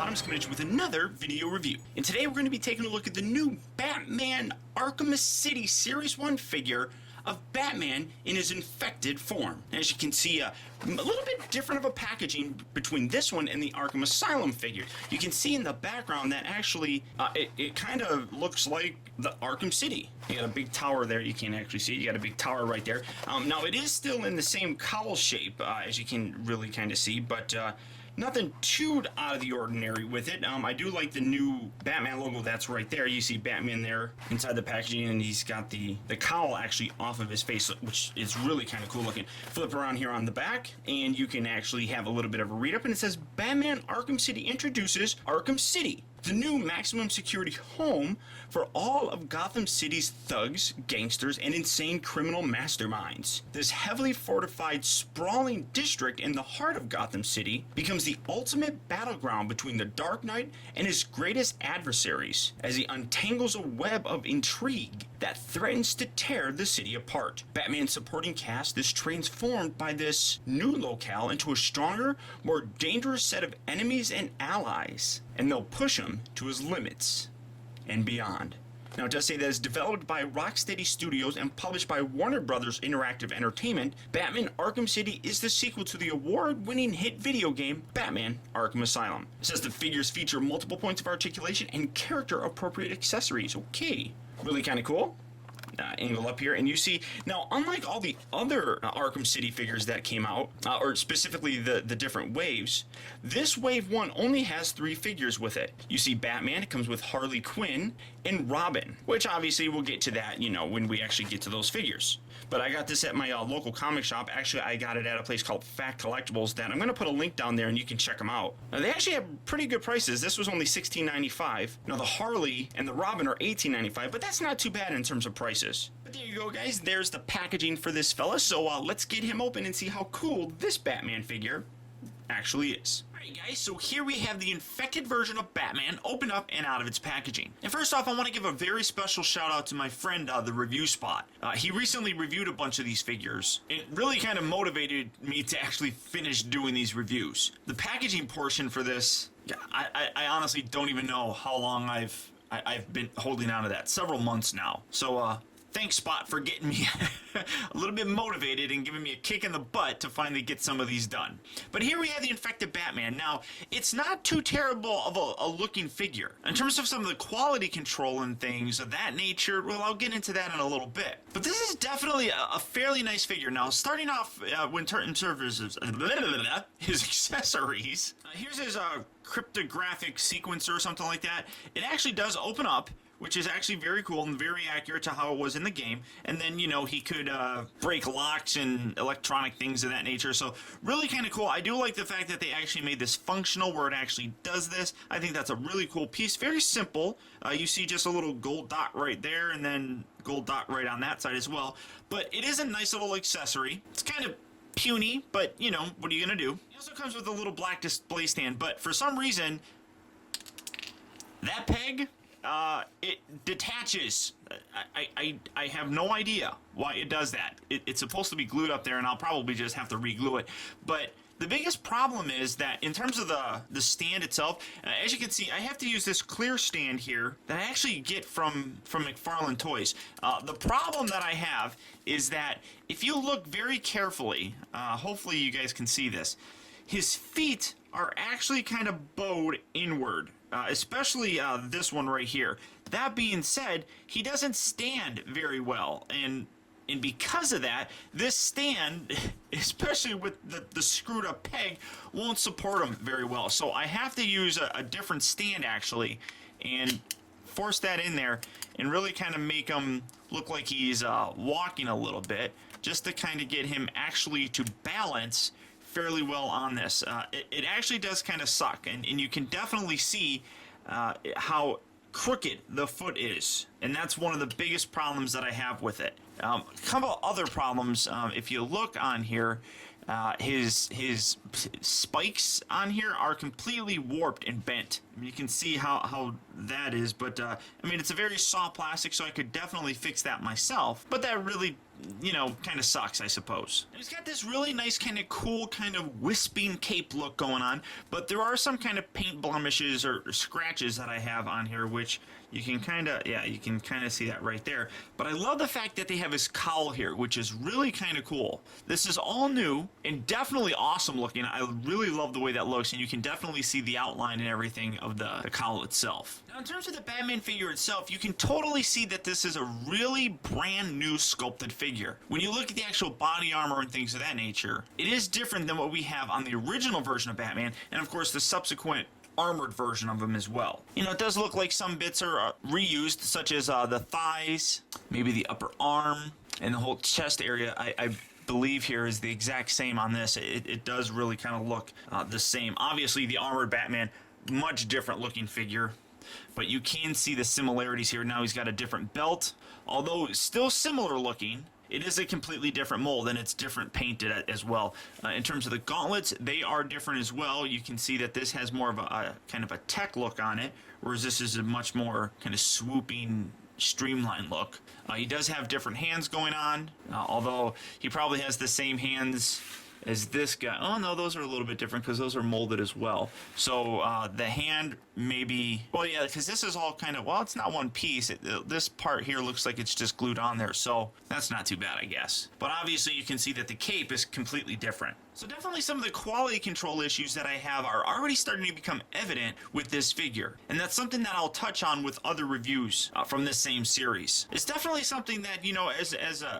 Optibotimus coming at you with another video review. And today we're going to be taking a look at the new Batman Arkham City Series 1 figure of Batman in his infected form. As you can see, a little bit different of a packaging between this one and the Arkham Asylum figure. You can see in the background that actually it kind of looks like the Arkham City. You got a big tower there. You can't actually see it. You got a big tower right there. Now it is still in the same cowl shape, as you can really kind of see, but nothing too out of the ordinary with it. I do like the new Batman logo that's right there. You see Batman there inside the packaging, and he's got the cowl actually off of his face, which is really kind of cool looking. Flip around here on the back, and you can actually have a little bit of a read up, and it says Batman Arkham City introduces Arkham City, the new maximum security home for all of Gotham City's thugs, gangsters, and insane criminal masterminds. This heavily fortified, sprawling district in the heart of Gotham City becomes the ultimate battleground between the Dark Knight and his greatest adversaries, as he untangles a web of intrigue that threatens to tear the city apart. Batman's supporting cast is transformed by this new locale into a stronger, more dangerous set of enemies and allies, and they'll push him to his limits and beyond. Now, it does say that it's developed by Rocksteady Studios and published by Warner Brothers Interactive Entertainment. Batman Arkham City is the sequel to the award-winning hit video game Batman Arkham Asylum. It says the figures feature multiple points of articulation and character-appropriate accessories. Okay, really kind of cool. Angle up here, and you see now, unlike all the other Arkham City figures that came out, or specifically the different waves, this wave 1 only has 3 figures with it. You see Batman, it comes with Harley Quinn and Robin, which obviously we'll get to that, you know, when we actually get to those figures. But I got this at my local comic shop. Actually, I got it at a place called Fat Collectibles that I'm going to put a link down there and you can check them out. Now, they actually have pretty good prices. This was only $16.95. Now, the Harley and the Robin are $18.95, but that's not too bad in terms of prices. But there you go, guys. There's the packaging for this fella. So let's get him open and see how cool this Batman figure actually is. Alright guys, so here we have the infected version of Batman opened up and out of its packaging. And first off, I want to give a very special shout out to my friend, the Review Spot. He recently reviewed a bunch of these figures. It really kind of motivated me to actually finish doing these reviews. The packaging portion for this, I honestly don't even know how long I've been holding on to that. Several months now. So, thanks, Spot, for getting me a little bit motivated and giving me a kick in the butt to finally get some of these done. But here we have the infected Batman. Now, it's not too terrible of a looking figure. In terms of some of the quality control and things of that nature, well, I'll get into that in a little bit. But this is definitely a fairly nice figure. Now, starting off in terms of his accessories, here's his cryptographic sequencer or something like that. It actually does open up, which is actually very cool and very accurate to how it was in the game. And then, you know, he could break locks and electronic things of that nature. So really kind of cool. I do like the fact that they actually made this functional where it actually does this. I think that's a really cool piece. Very simple. You see just a little gold dot right there and then gold dot right on that side as well. But it is a nice little accessory. It's kind of puny, but, you know, what are you going to do? It also comes with a little black display stand. But for some reason, that peg, it detaches. I have no idea why it does that. It's supposed to be glued up there, and I'll probably just have to re-glue it. But the biggest problem is that in terms of the stand itself, as you can see, I have to use this clear stand here that I actually get from McFarlane Toys. The problem that I have is that if you look very carefully, hopefully you guys can see this, his feet are actually kind of bowed inward. Especially this one right here. That being said, he doesn't stand very well, and because of that, this stand, especially with the screwed up peg, won't support him very well. So I have to use a different stand actually, and force that in there, and really kind of make him look like he's walking a little bit, just to kind of get him actually to balance fairly well on this. It actually does kind of suck, and you can definitely see how crooked the foot is, and that's one of the biggest problems that I have with it. A couple other problems, if you look on here, his spikes on here are completely warped and bent. I mean, you can see how that is, but I mean, it's a very soft plastic, so I could definitely fix that myself, but that really you know, kind of sucks, I suppose. And he's got this really nice kind of cool kind of wisping cape look going on, but there are some kind of paint blemishes or scratches that I have on here, which you can kind of, yeah, you can kind of see that right there. But I love the fact that they have his cowl here, which is really kind of cool. This is all new and definitely awesome looking. I really love the way that looks, and you can definitely see the outline and everything of the cowl itself. Now, in terms of the Batman figure itself, you can totally see that this is a really brand new sculpted figure. When you look at the actual body armor and things of that nature, it is different than what we have on the original version of Batman, and of course the subsequent armored version of him as well. You know, it does look like some bits are reused, such as the thighs, maybe the upper arm, and the whole chest area. I believe here is the exact same on this. It does really kind of look the same. Obviously, the armored Batman, much different looking figure, but you can see the similarities here. Now he's got a different belt, although still similar looking. It is a completely different mold, and it's different painted as well. In terms of the gauntlets, they are different as well. You can see that this has more of a kind of a tech look on it, whereas this is a much more kind of swooping, streamlined look. He does have different hands going on, although he probably has the same hands as this guy. Oh no, those are a little bit different because those are molded as well. So the hand maybe, well yeah, because this is all kind of, well, it's not one piece. This part here looks like it's just glued on there, so that's not too bad, I guess. But obviously you can see that the cape is completely different. So definitely some of the quality control issues that I have are already starting to become evident with this figure. And that's something that I'll touch on with other reviews from this same series. It's definitely something that, you know, as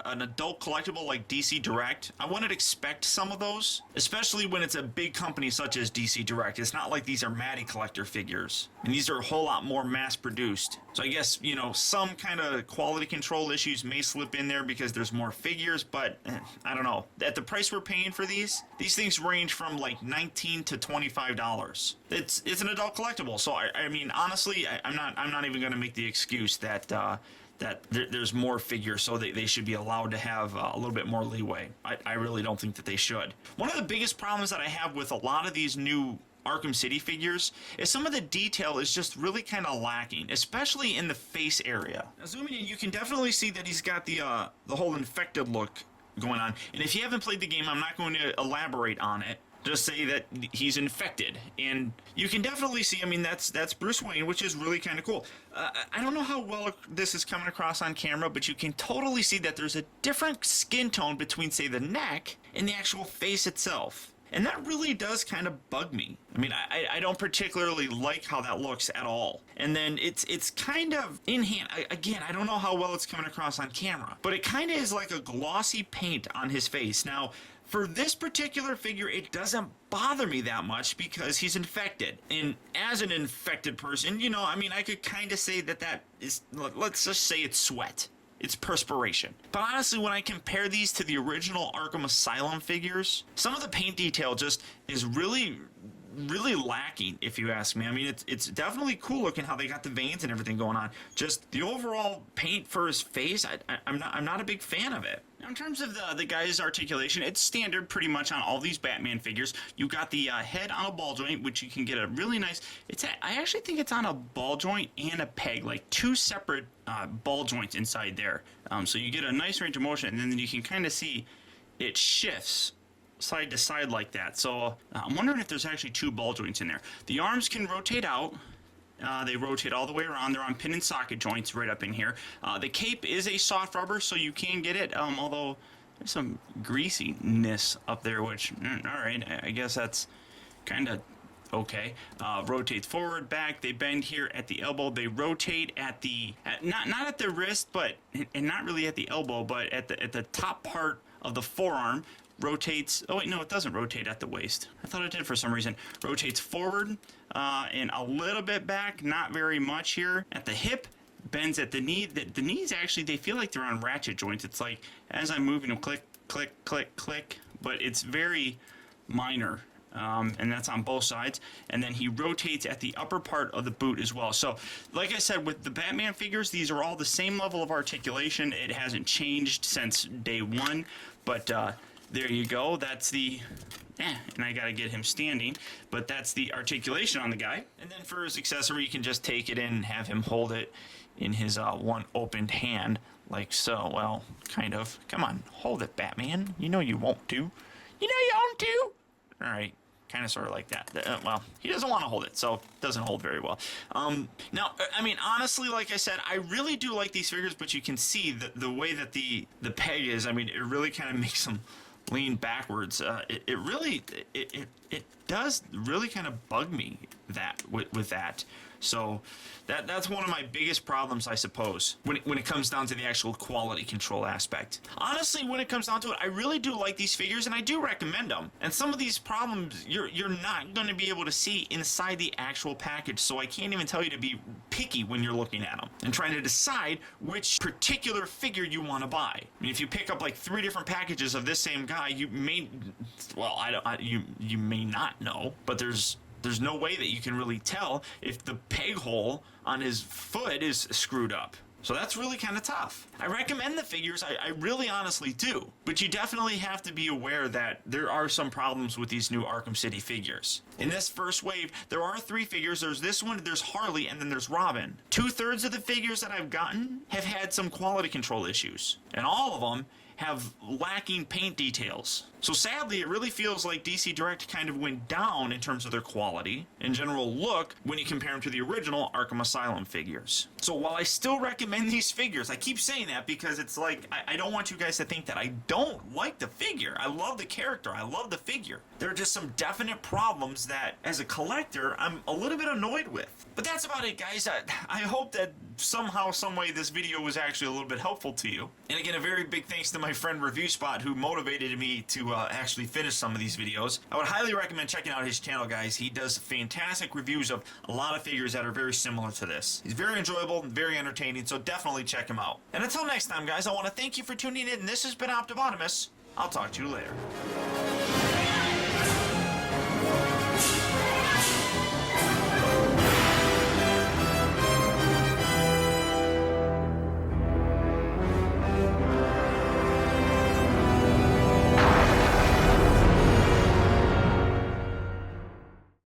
an adult collectible like DC Direct, I wouldn't expect some of those, especially when it's a big company such as DC Direct. It's not like these are Matty collector figures, and these are a whole lot more mass produced. So I guess, you know, some kind of quality control issues may slip in there because there's more figures, but I don't know. At the price we're paying for these things range from like $19 to $25. It's an adult collectible, so I mean, honestly, I'm not even going to make the excuse that there's more figures, so they should be allowed to have a little bit more leeway. I really don't think that they should. One of the biggest problems that I have with a lot of these new Arkham City figures is some of the detail is just really kind of lacking, especially in the face area. Now zooming in, you can definitely see that he's got the whole infected look going on, and if you haven't played the game, I'm not going to elaborate on it. Just say that he's infected, and you can definitely see, I mean, that's Bruce Wayne, which is really kind of cool. I don't know how well this is coming across on camera, but you can totally see that there's a different skin tone between, say, the neck and the actual face itself. And that really does kind of bug me. I mean, I don't particularly like how that looks at all. And then it's kind of in hand. Again, I don't know how well it's coming across on camera, but it kind of is like a glossy paint on his face. Now, for this particular figure, it doesn't bother me that much because he's infected. And as an infected person, you know, I mean, I could kind of say that is, let's just say it's sweat. It's perspiration. But honestly, when I compare these to the original Arkham Asylum figures, some of the paint detail just is really lacking, if you ask me. I mean, it's definitely cool looking how they got the veins and everything going on. Just the overall paint for his face, I'm not a big fan of it. Now, in terms of the guy's articulation, it's standard pretty much on all these Batman figures. You got the head on a ball joint, which you can get a really nice. I actually think it's on a ball joint and a peg, like two separate ball joints inside there. So you get a nice range of motion, and then you can kind of see it shifts side to side like that. So I'm wondering if there's actually two ball joints in there. The arms can rotate out. They rotate all the way around. They're on pin and socket joints right up in here. The cape is a soft rubber, so you can get it, although there's some greasiness up there, which, all right, I guess that's kind of okay. Rotates forward, back. They bend here at the elbow. They rotate at the, not at the wrist, but, and not really at the elbow, but at the top part of the forearm. Rotates, oh wait, no, it doesn't rotate at the waist. I thought it did for some reason. Rotates forward and a little bit back, not very much here. At the hip, bends at the knee. The knees actually, they feel like they're on ratchet joints. It's like, as I'm moving them, click, click, click, click, but it's very minor. And that's on both sides. And then he rotates at the upper part of the boot as well. So, like I said, with the Batman figures, these are all the same level of articulation. It hasn't changed since day one, but there you go. That's the, and I gotta get him standing, but that's the articulation on the guy. And then for his accessory, you can just take it in and have him hold it in his one opened hand like so. Well, kind of. Come on, hold it, Batman. You know you won't do. You know you won't do. All right. Kind of sort of like that. Well, he doesn't want to hold it, so it doesn't hold very well. Now, I mean, honestly, like I said, I really do like these figures, but you can see the way that the peg is. I mean, it really kind of makes them lean backwards. It really does really kind of bug me that with that. So that's one of my biggest problems, I suppose, when it comes down to the actual quality control aspect. Honestly, when it comes down to it, I really do like these figures, and I do recommend them. And some of these problems you're not going to be able to see inside the actual package, so I can't even tell you to be picky when you're looking at them and trying to decide which particular figure you want to buy. I mean, if you pick up like 3 different packages of this same guy, you may, well, you may not know, but there's no way that you can really tell if the peg hole on his foot is screwed up. So that's really kind of tough. I recommend the figures, I really honestly do. But you definitely have to be aware that there are some problems with these new Arkham City figures. In this first wave, there are 3 figures. There's this one, there's Harley, and then there's Robin. 2/3 of the figures that I've gotten have had some quality control issues. And all of them have lacking paint details. So sadly, it really feels like DC Direct kind of went down in terms of their quality and general look when you compare them to the original Arkham Asylum figures. So while I still recommend these figures, I keep saying that because it's like, I don't want you guys to think that I don't like the figure. I love the character, I love the figure. There are just some definite problems that, as a collector, I'm a little bit annoyed with. But that's about it, guys. I hope that somehow, some way, this video was actually a little bit helpful to you. And again, a very big thanks to my friend Review Spot, who motivated me to actually finish some of these videos. I would highly recommend checking out his channel, guys. He does fantastic reviews of a lot of figures that are very similar to this. He's very enjoyable and very entertaining, so definitely check him out. And until next time, guys, I want to thank you for tuning in. This has been Optibotimus. I'll talk to you later.